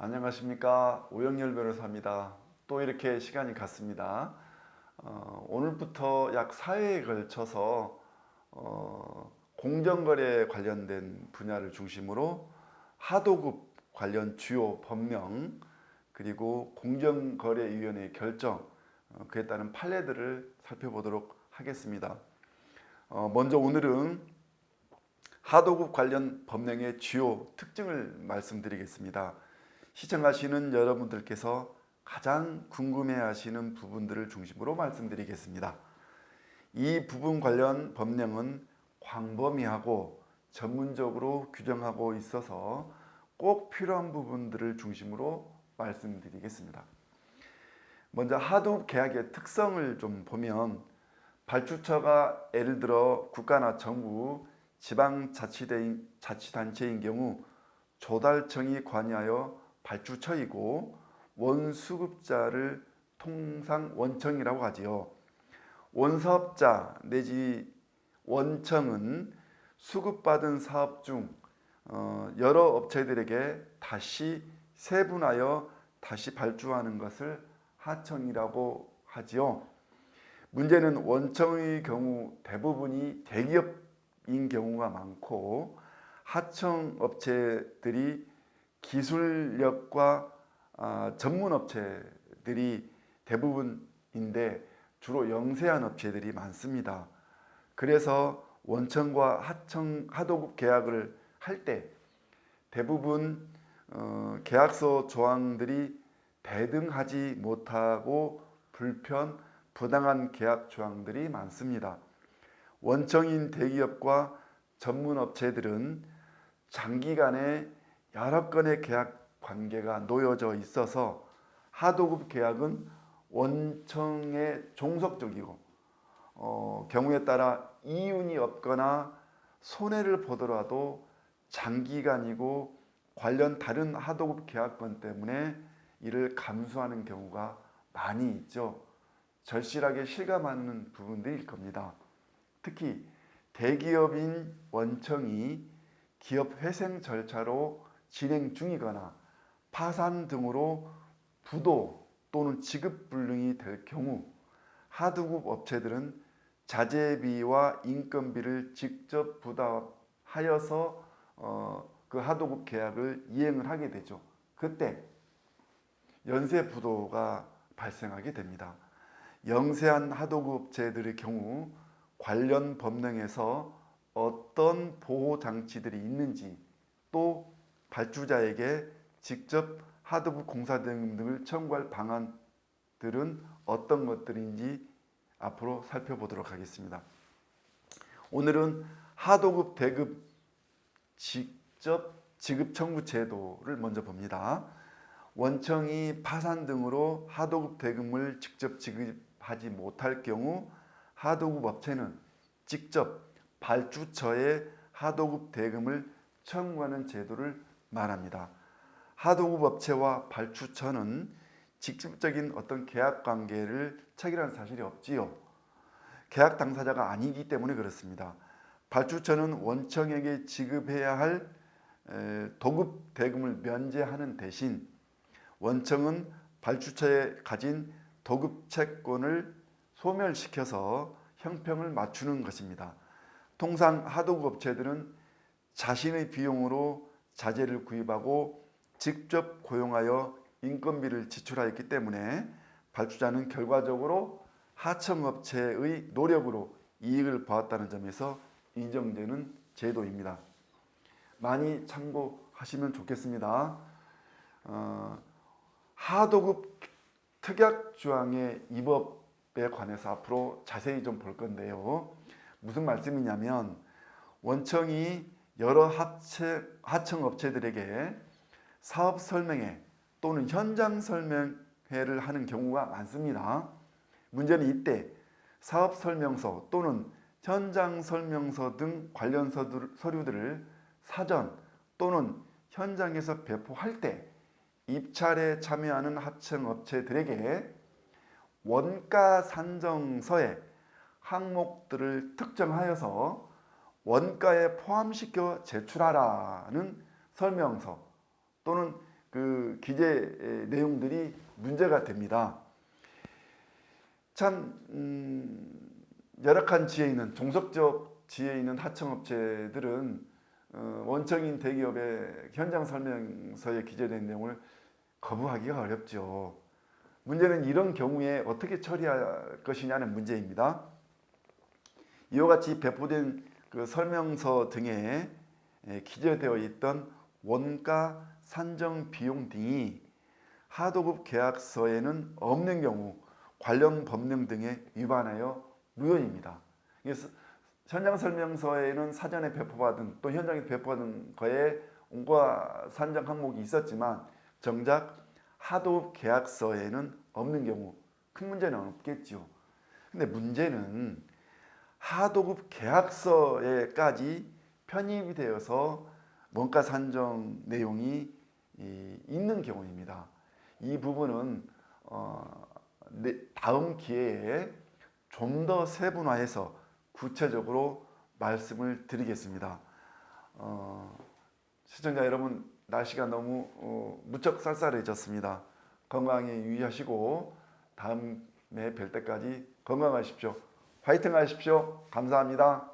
안녕하십니까. 오영렬 변호사입니다. 또 이렇게 시간이 갔습니다. 오늘부터 약 4회에 걸쳐서 공정거래 관련된 분야를 중심으로 하도급 관련 주요 법령 그리고 공정거래위원회의 결정 그에 따른 판례들을 살펴보도록 하겠습니다. 먼저 오늘은 하도급 관련 법령의 주요 특징을 말씀드리겠습니다. 시청하시는 여러분들께서 가장 궁금해하시는 부분들을 중심으로 말씀드리겠습니다. 이 부분 관련 법령은 광범위하고 전문적으로 규정하고 있어서 꼭 필요한 부분들을 중심으로 말씀드리겠습니다. 먼저 하도급 계약의 특성을 좀 보면 발주처가 예를 들어 국가나 정부, 지방자치단체인 경우 조달청이 관여하여 발주처이고 원수급자를 통상 원청이라고 하지요. 원사업자 내지 원청은 수급받은 사업 중 여러 업체들에게 다시 세분하여 다시 발주하는 것을 하청이라고 하지요. 문제는 원청의 경우 대부분이 대기업인 경우가 많고 하청 업체들이 기술력과 전문 업체들이 대부분인데 주로 영세한 업체들이 많습니다. 그래서 원청과 하도급 계약을 할 때 대부분 계약서 조항들이 대등하지 못하고 부당한 계약 조항들이 많습니다. 원청인 대기업과 전문 업체들은 장기간의 여러 건의 계약 관계가 놓여져 있어서 하도급 계약은 원청에 종속적이고 경우에 따라 이윤이 없거나 손해를 보더라도 장기간이고 관련 다른 하도급 계약권 때문에 이를 감수하는 경우가 많이 있죠. 절실하게 실감하는 부분들일 겁니다. 특히 대기업인 원청이 기업 회생 절차로 진행 중이거나 파산 등으로 부도 또는 지급 불능이 될 경우 하도급 업체들은 자재비와 인건비를 직접 부담하여서 그 하도급 계약을 이행을 하게 되죠. 그때 연쇄 부도가 발생하게 됩니다. 영세한 하도급 업체들의 경우 관련 법령에서 어떤 보호 장치들이 있는지 또 발주자에게 직접 하도급 공사대금 등을 청구할 방안들은 어떤 것들인지 앞으로 살펴보도록 하겠습니다. 오늘은 하도급 대금 직접 지급 청구 제도를 먼저 봅니다. 원청이 파산 등으로 하도급 대금을 직접 지급하지 못할 경우 하도급 업체는 직접 발주처에 하도급 대금을 청구하는 제도를 말합니다. 하도급 업체와 발주처는 직접적인 어떤 계약 관계를 체결한 사실이 없지요. 계약 당사자가 아니기 때문에 그렇습니다. 발주처는 원청에게 지급해야 할 도급 대금을 면제하는 대신 원청은 발주처에 가진 도급 채권을 소멸시켜서 형평을 맞추는 것입니다. 통상 하도급 업체들은 자신의 비용으로 자재를 구입하고 직접 고용하여 인건비를 지출하였기 때문에 발주자는 결과적으로 하청업체의 노력으로 이익을 보았다는 점에서 인정되는 제도입니다. 많이 참고하시면 좋겠습니다. 하도급 특약조항의 이 법에 관해서 앞으로 자세히 좀 볼 건데요. 무슨 말씀이냐면 원청이 여러 하청업체들에게 사업 설명회 또는 현장 설명회를 하는 경우가 많습니다. 문제는 이때 사업 설명서 또는 현장 설명서 등 관련 서류들을 사전 또는 현장에서 배포할 때 입찰에 참여하는 하청업체들에게 원가 산정서에 항목들을 특정하여서 원가에 포함시켜 제출하라는 설명서 또는 그 기재 내용들이 문제가 됩니다. 참 열악한 지혜에 있는 종속적 지혜에 있는 하청업체들은 원청인 대기업의 현장 설명서에 기재된 내용을 거부하기가 어렵죠. 문제는 이런 경우에 어떻게 처리할 것이냐는 문제입니다. 이와 같이 배포된 그 설명서 등에 기재되어 있던 원가, 산정 비용 등이 하도급 계약서에는 없는 경우 관련 법령 등에 위반하여 무효입니다. 그래서 현장 설명서에는 사전에 배포받은 또 현장에 배포받은 거에 원가 산정 항목이 있었지만 정작 하도급 계약서에는 없는 경우 큰 문제는 없겠죠. 근데 문제는 하도급 계약서에까지 편입이 되어서 원가 산정 내용이 있는 경우입니다. 이 부분은 다음 기회에 좀 더 세분화해서 구체적으로 말씀을 드리겠습니다. 시청자 여러분, 날씨가 너무 무척 쌀쌀해졌습니다. 건강에 유의하시고 다음에 뵐 때까지 건강하십시오. 화이팅 하십시오. 감사합니다.